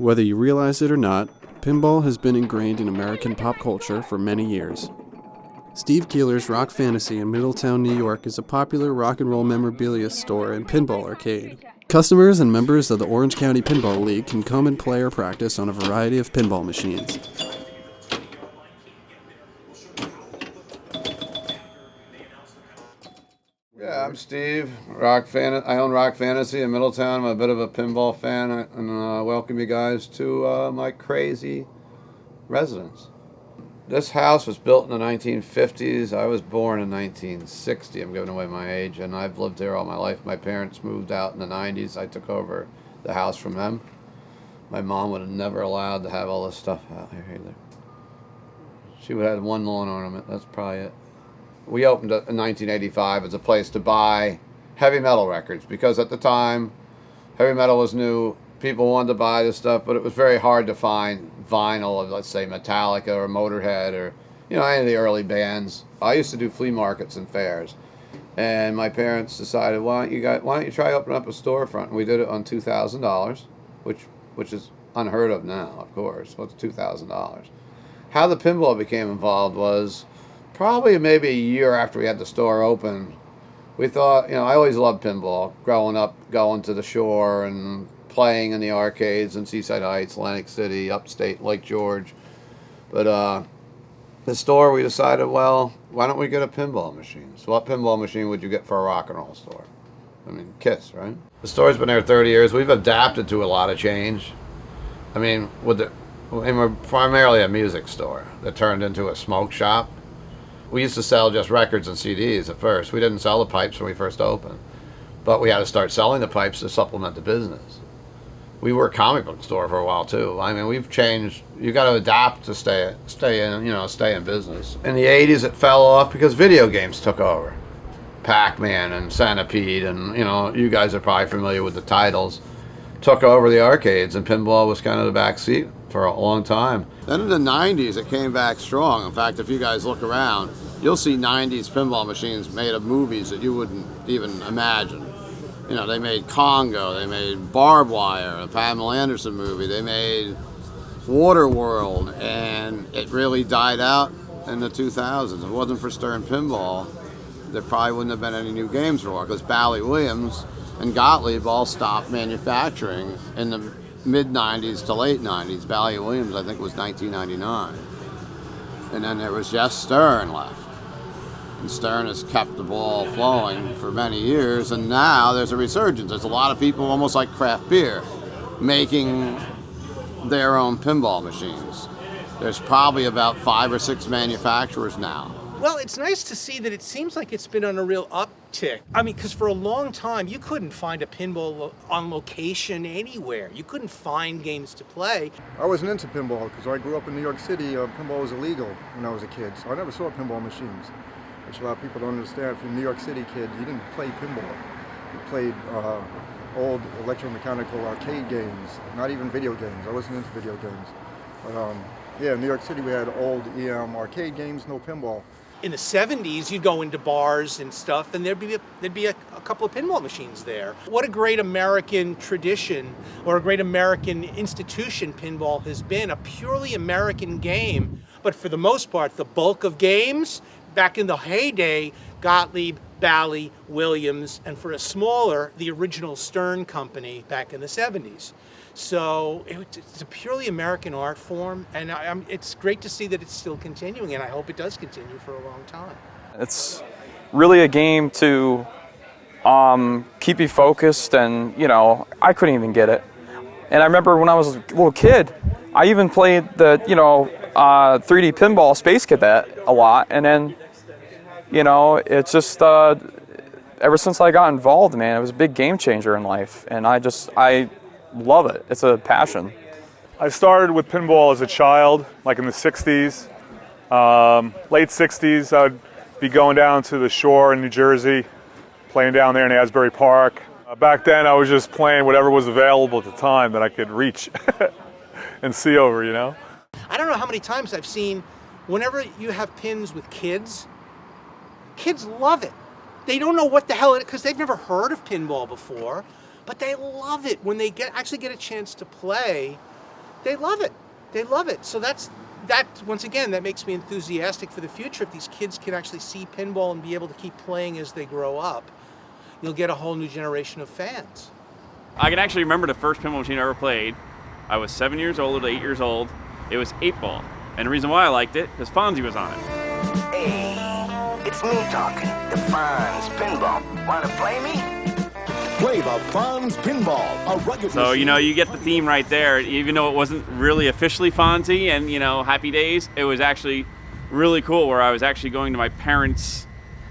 Whether you realize it or not, pinball has been ingrained in American pop culture for many years. Steve Keeler's Rock Fantasy in Middletown, New York is a popular rock and roll memorabilia store and pinball arcade. Customers and members of the Orange County Pinball League can come and play or practice on a variety of pinball machines. Yeah, I'm Steve. I own Rock Fantasy in Middletown. I'm a bit of a pinball fan, and I welcome you guys to my crazy residence. This house was built in the 1950s. I was born in 1960. I'm giving away my age, and I've lived here all my life. My parents moved out in the 90s. I took over the house from them. My mom would have never allowed to have all this stuff out here either. She would have had one lawn ornament. That's probably it. We opened it in 1985 as a place to buy heavy metal records because at the time, heavy metal was new. People wanted to buy this stuff, but it was very hard to find vinyl of, let's say, Metallica or Motorhead or, any of the early bands. I used to do flea markets and fairs, and my parents decided, why don't you try opening up a storefront? And we did it on $2,000, which is unheard of now, of course. What's $2,000? How the pinball became involved was probably maybe a year after we had the store open. We thought, I always loved pinball, growing up, going to the shore and playing in the arcades in Seaside Heights, Atlantic City, upstate Lake George. But the store, we decided, well, why don't we get a pinball machine? So what pinball machine would you get for a rock and roll store? I mean, Kiss, right? The store's been there 30 years. We've adapted to a lot of change. I mean, we're primarily a music store that turned into a smoke shop. We used to sell just records and CDs at first. We didn't sell the pipes when we first opened. But we had to start selling the pipes to supplement the business. We were a comic book store for a while too. I mean, we've changed. You got to adapt to stay in business. In the 80s, it fell off because video games took over. Pac-Man and Centipede, and you guys are probably familiar with the titles. Took over the arcades, and pinball was kind of the back seat for a long time. Then in the 90s, it came back strong. In fact, if you guys look around, you'll see 90s pinball machines made of movies that you wouldn't even imagine. They made Congo, they made Barbed Wire, a Pamela Anderson movie, they made Waterworld, and it really died out in the 2000s. If it wasn't for Stern Pinball, there probably wouldn't have been any new games for a while, because Bally Williams and Gottlieb all stopped manufacturing in the mid-90s to late 90s. Bally Williams, I think, was 1999. And then there was just Stern left. And Stern has kept the ball flowing for many years, and now there's a resurgence. There's a lot of people, almost like craft beer, making their own pinball machines. There's probably about 5 or 6 manufacturers now. Well, it's nice to see that it seems like it's been on a real uptick. I mean, because for a long time, you couldn't find a pinball on location anywhere. You couldn't find games to play. I wasn't into pinball because I grew up in New York City. Pinball was illegal when I was a kid, so I never saw pinball machines, which a lot of people don't understand. If you're a New York City kid, you didn't play pinball. You played old electromechanical arcade games, not even video games. I wasn't into video games. But, in New York City, we had old EM arcade games, no pinball. In the 70s, you'd go into bars and stuff, and there'd be a couple of pinball machines there. What a great American tradition, or a great American institution pinball has been, a purely American game. But for the most part, the bulk of games, back in the heyday, Gottlieb, Bally, Williams, and for a smaller, the original Stern Company back in the 70s. So it's a purely American art form, and it's great to see that it's still continuing, and I hope it does continue for a long time. It's really a game to keep you focused, and I couldn't even get it. And I remember when I was a little kid, I even played the 3D pinball Space Cadet a lot, and then it's just ever since I got involved, man, it was a big game changer in life, and I love it. It's a passion. I started with pinball as a child, like in the 60s. Late 60s, I'd be going down to the shore in New Jersey, playing down there in Asbury Park. Back then, I was just playing whatever was available at the time that I could reach and see over, I don't know how many times I've seen, whenever you have pins with kids love it. They don't know what the hell it is, because they've never heard of pinball before. But they love it when they actually get a chance to play They love it. They love it. So that once again, that makes me enthusiastic for the future. If these kids can actually see pinball and be able to keep playing as they grow up, you'll get a whole new generation of fans. I can actually remember the first pinball machine I ever played. I was 7 years old or 8 years old. It was 8-ball. And the reason why I liked it, because Fonzie was on it. Hey, it's me talking, the Fonz Pinball. Wanna play me? Play the Fonz Pinball, a rugged So, machine. you get the theme right there. Even though it wasn't really officially Fonzie and, Happy Days, it was actually really cool where I was actually going to my parents'.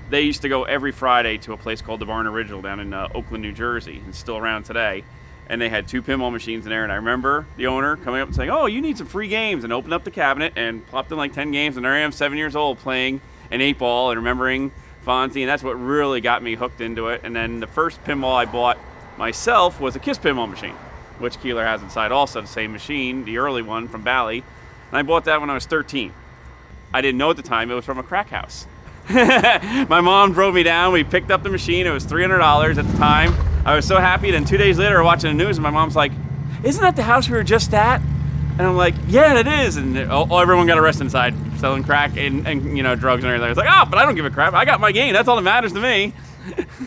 They used to go every Friday to a place called the Barn Original down in Oakland, New Jersey. It's still around today. And they had 2 pinball machines in there. And I remember the owner coming up and saying, "Oh, you need some free games," and opened up the cabinet and plopped in like 10 games. And there I am, 7 years old, playing an 8-ball and remembering Fonzie. And that's what really got me hooked into it. And then the first pinball I bought myself was a Kiss pinball machine, which Keeler has inside also, the same machine, the early one from Bally. And I bought that when I was 13. I didn't know at the time it was from a crack house. My mom drove me down. We picked up the machine. It was $300 at the time. I was so happy. Then 2 days later, we're watching the news, and my mom's like, "Isn't that the house we were just at?" And I'm like, "Yeah, it is." And everyone got arrested inside selling crack and drugs and everything. I was like, but I don't give a crap. I got my game. That's all that matters to me.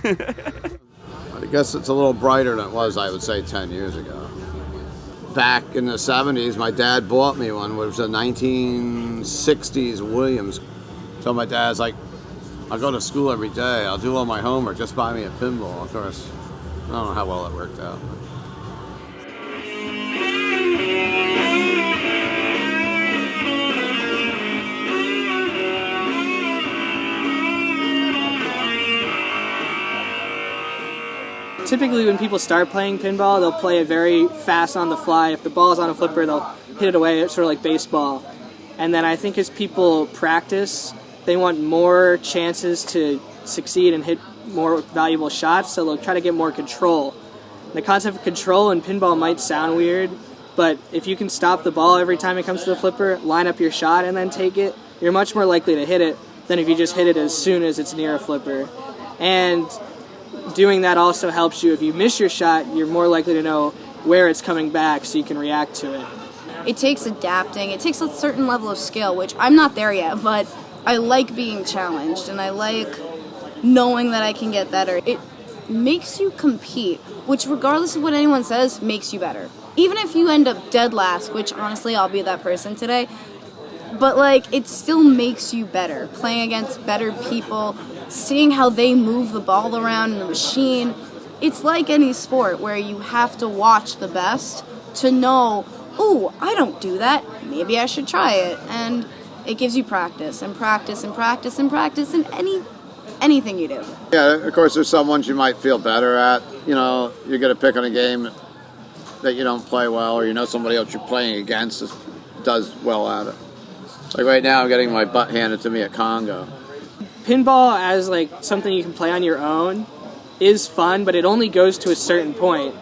I guess it's a little brighter than it was, I would say, 10 years ago. Back in the 70s, my dad bought me one, which was a 1960s Williams. So my dad's like, "I'll go to school every day. I'll do all my homework. Just buy me a pinball." Of course, I don't know how well it worked out. Typically when people start playing pinball, they'll play it very fast on the fly. If the ball's on a flipper, they'll hit it away. It's sort of like baseball. And then I think as people practice, they want more chances to succeed and hit more valuable shots, so they'll try to get more control. The concept of control in pinball might sound weird, but if you can stop the ball every time it comes to the flipper, line up your shot, and then take it, you're much more likely to hit it than if you just hit it as soon as it's near a flipper. And doing that also helps you. If you miss your shot, you're more likely to know where it's coming back so you can react to it. It takes adapting. It takes a certain level of skill, which I'm not there yet, but I like being challenged and I like knowing that I can get better. It makes you compete, which regardless of what anyone says, makes you better. Even if you end up dead last, which honestly I'll be that person today, but it still makes you better. Playing against better people, seeing how they move the ball around in the machine. It's like any sport where you have to watch the best to know, "Ooh, I don't do that. Maybe I should try it." And it gives you practice and practice and practice and practice in anything you do. Yeah, of course, there's some ones you might feel better at. You're going to pick on a game that you don't play well, or somebody else you're playing against does well at it. Like right now, I'm getting my butt handed to me at Congo. Pinball as something you can play on your own is fun, but it only goes to a certain point.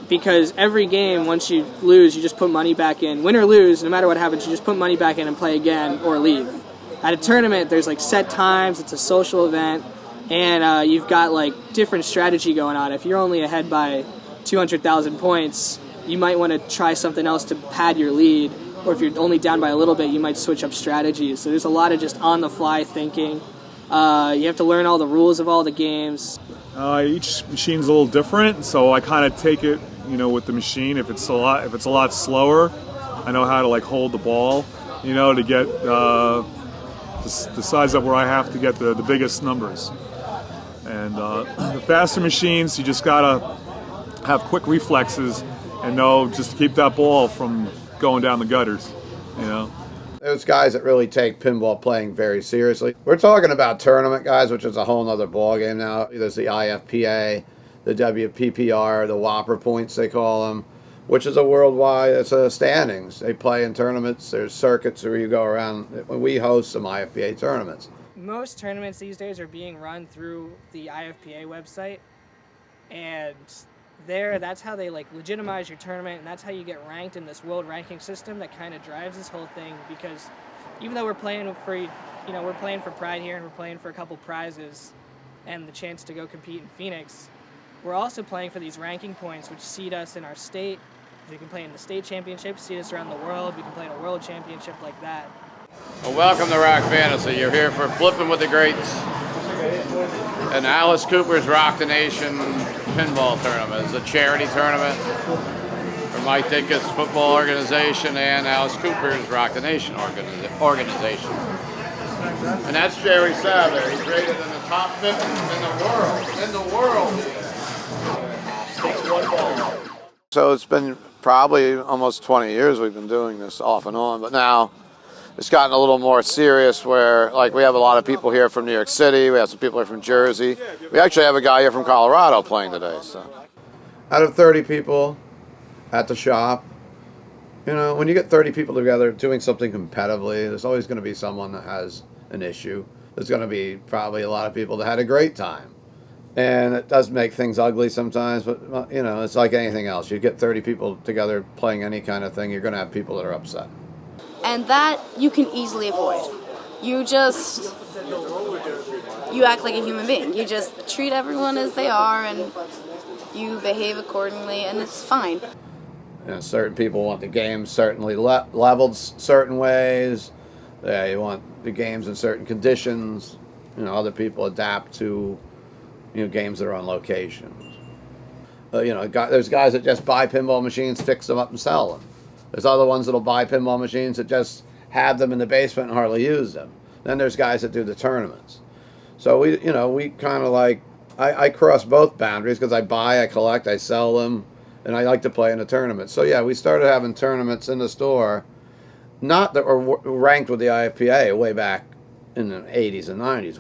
Because every game, once you lose, you just put money back in. Win or lose, no matter what happens, you just put money back in and play again or leave. At a tournament, there's set times, it's a social event, and you've got different strategy going on. If you're only ahead by 200,000 points, you might want to try something else to pad your lead. Or if you're only down by a little bit, you might switch up strategies. So there's a lot of just on-the-fly thinking. You have to learn all the rules of all the games. Each machine's a little different, so I kind of take it, with the machine. If it's a lot slower, I know how to hold the ball, to get to size up where I have to get the biggest numbers. And the faster machines, you just gotta have quick reflexes and know just to keep that ball from going down the gutters, There's guys that really take pinball playing very seriously. We're talking about tournament guys, which is a whole other ballgame now. There's the IFPA, the WPPR, the Whopper points they call them, which is a worldwide, it's a standings. They play in tournaments. There's circuits where you go around. We host some IFPA tournaments. Most tournaments these days are being run through the IFPA website, and that's how they legitimize your tournament, and that's how you get ranked in this world ranking system that kind of drives this whole thing. Because even though we're playing for pride here and we're playing for a couple prizes and the chance to go compete in Phoenix, we're also playing for these ranking points which seed us in our state We can play in the state championship, see us around the world. We can play in a world championship like that. Well, welcome to Rock Fantasy. You're here for Flipping with the Greats and Alice Cooper's Rock the Nation Pinball Tournament. It's a charity tournament for Mike Ditka's football organization and Alice Cooper's Rock the Nation organization. And that's Jerry Satter. He's rated in the top 50 in the world. Takes one ball. So it's been probably almost 20 years we've been doing this off and on, but now it's gotten a little more serious where, like, we have a lot of people here from New York City, we have some people here from Jersey. We actually have a guy here from Colorado playing today. So, out of 30 people at the shop, you know, when you get 30 people together doing something competitively, there's always going to be someone that has an issue. There's going to be probably a lot of people that had a great time. And it does make things ugly sometimes, but, you know, it's like anything else. You get 30 people together playing any kind of thing, you're going to have people that are upset. And that you can easily avoid. You act like a human being. You just treat everyone as they are and you behave accordingly, and it's fine. You know, certain people want the games certainly leveled certain ways. You want the games in certain conditions. You know, other people adapt to, you know, games that are on locations. You know, there's guys that just buy pinball machines, fix them up, and sell them. There's other ones that'll buy pinball machines that just have them in the basement and hardly use them. Then there's guys that do the tournaments. So we kind of like, I cross both boundaries because I buy, I collect, I sell them, and I like to play in a tournament. So yeah, we started having tournaments in the store, not that were ranked with the IFPA way back in the 80s and 90s.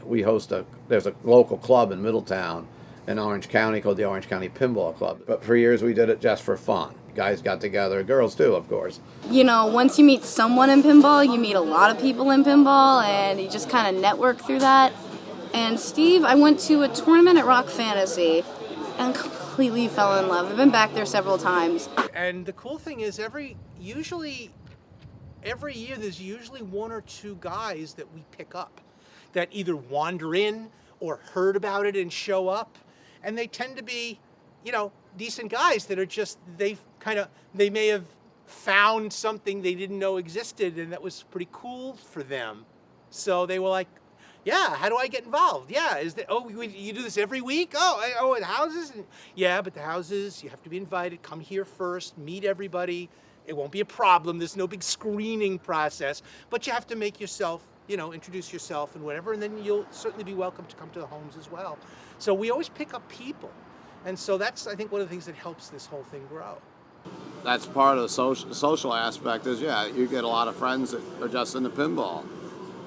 We host there's a local club in Middletown in Orange County called the Orange County Pinball Club. But for years we did it just for fun. Guys got together, girls too, of course. You know, once you meet someone in pinball, you meet a lot of people in pinball, and you just kind of network through that. And Steve, I went to a tournament at Rock Fantasy and completely fell in love. I've been back there several times. And the cool thing is every year there's usually one or two guys that we pick up that either wander in or heard about it and show up. And they tend to be, you know, decent guys that are just, they may have found something they didn't know existed and that was pretty cool for them. So they were like, yeah, how do I get involved? Yeah, you do this every week? At houses? Yeah, but the houses, you have to be invited. Come here first, meet everybody. It won't be a problem. There's no big screening process, but you have to make yourself, you know, introduce yourself and whatever, and then you'll certainly be welcome to come to the homes as well. So we always pick up people. And so that's, I think, one of the things that helps this whole thing grow. That's part of the social aspect is, yeah, you get a lot of friends that are just into pinball.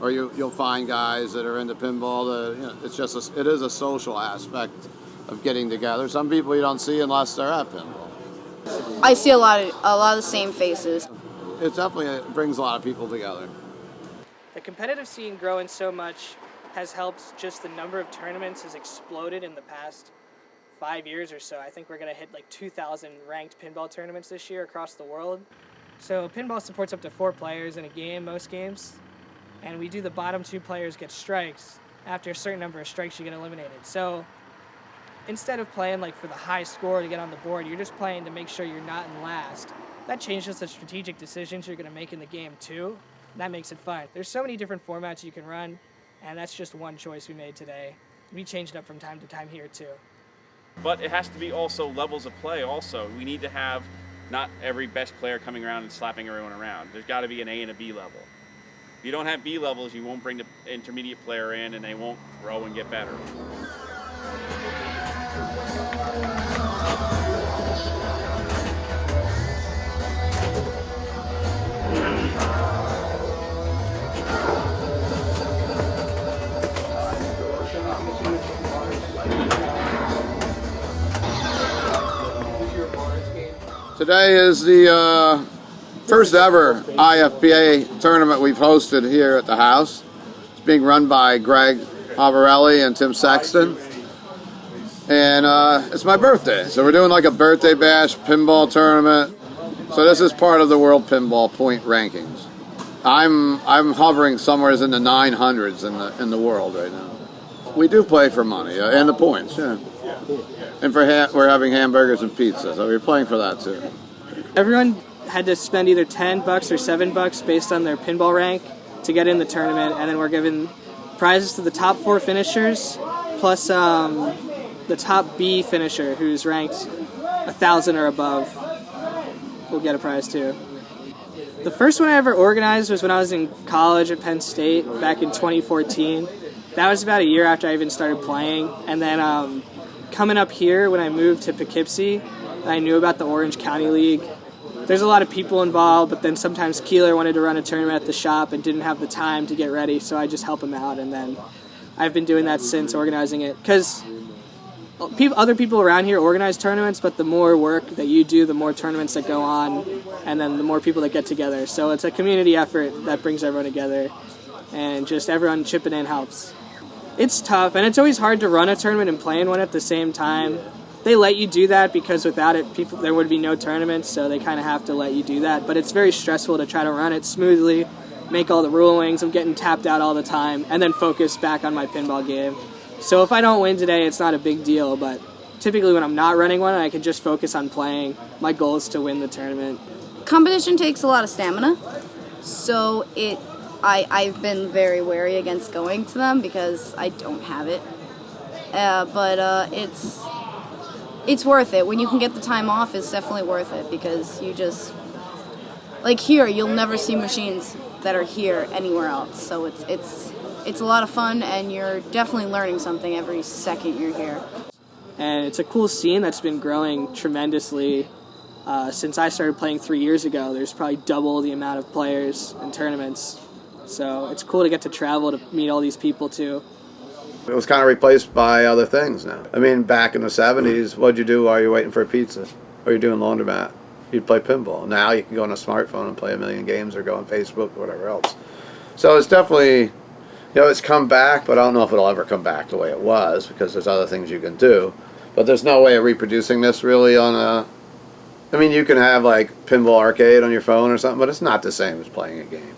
Or you'll find guys that are into pinball that, you know, it is a social aspect of getting together. Some people you don't see unless they're at pinball. I see a lot of the same faces. It definitely brings a lot of people together. The competitive scene growing so much has helped. Just the number of tournaments has exploded in the past 5 years or so. I think we're going to hit like 2,000 ranked pinball tournaments this year across the world. So pinball supports up to 4 players in a game, most games. And we do the bottom 2 players get strikes. After a certain number of strikes, you get eliminated. So instead of playing like for the high score to get on the board, you're just playing to make sure you're not in last. That changes the strategic decisions you're going to make in the game too. That makes it fun. There's so many different formats you can run, and that's just one choice we made today. We changed it up from time to time here too. But it has to be also levels of play also. We need to have not every best player coming around and slapping everyone around. There's got to be an A and a B level. If you don't have B levels, you won't bring the intermediate player in and they won't grow and get better. Today is the first ever IFPA tournament we've hosted here at the house. It's being run by Greg Havarelli and Tim Sexton. And it's my birthday, so we're doing like a birthday bash pinball tournament. So this is part of the World Pinball Point Rankings. I'm hovering somewhere in the 900s in the world right now. We do play for money and the points, yeah. And we're having hamburgers and pizza, so we're playing for that too. Everyone had to spend either $10 or $7 based on their pinball rank to get in the tournament, and then we're given prizes to the top 4 finishers, plus the top B finisher, who's ranked 1,000 or above, will get a prize too. The first one I ever organized was when I was in college at Penn State back in 2014. That was about a year after I even started playing. And then coming up here when I moved to Poughkeepsie, I knew about the Orange County League. There's a lot of people involved, but then sometimes Keeler wanted to run a tournament at the shop and didn't have the time to get ready, so I just help him out. And then I've been doing that since, organizing it. Because other people around here organize tournaments, but the more work that you do, the more tournaments that go on, and then the more people that get together. So it's a community effort that brings everyone together, and just everyone chipping in helps. It's tough, and it's always hard to run a tournament and play in one at the same time. They let you do that because without it, there would be no tournaments, so they kind of have to let you do that. But it's very stressful to try to run it smoothly, make all the rulings. I'm getting tapped out all the time, and then focus back on my pinball game. So if I don't win today, it's not a big deal, but typically when I'm not running one and I can just focus on playing, my goal is to win the tournament. Competition takes a lot of stamina, so I've been very wary against going to them because I don't have it. But it's worth it. When you can get the time off, it's definitely worth it because you just, like here, you'll never see machines that are here anywhere else. So it's a lot of fun, and you're definitely learning something every second you're here. And it's a cool scene that's been growing tremendously since I started playing 3 years ago. There's probably double the amount of players and tournaments. So it's cool to get to travel to meet all these people too. It was kind of replaced by other things now. I mean, back in the 70s, what'd you do while you're waiting for a pizza? Or you're doing laundromat? You'd play pinball. Now you can go on a smartphone and play a million games or go on Facebook or whatever else. So it's definitely, it's come back, but I don't know if it'll ever come back the way it was because there's other things you can do. But there's no way of reproducing this really on I mean, you can have like Pinball Arcade on your phone or something, but it's not the same as playing a game.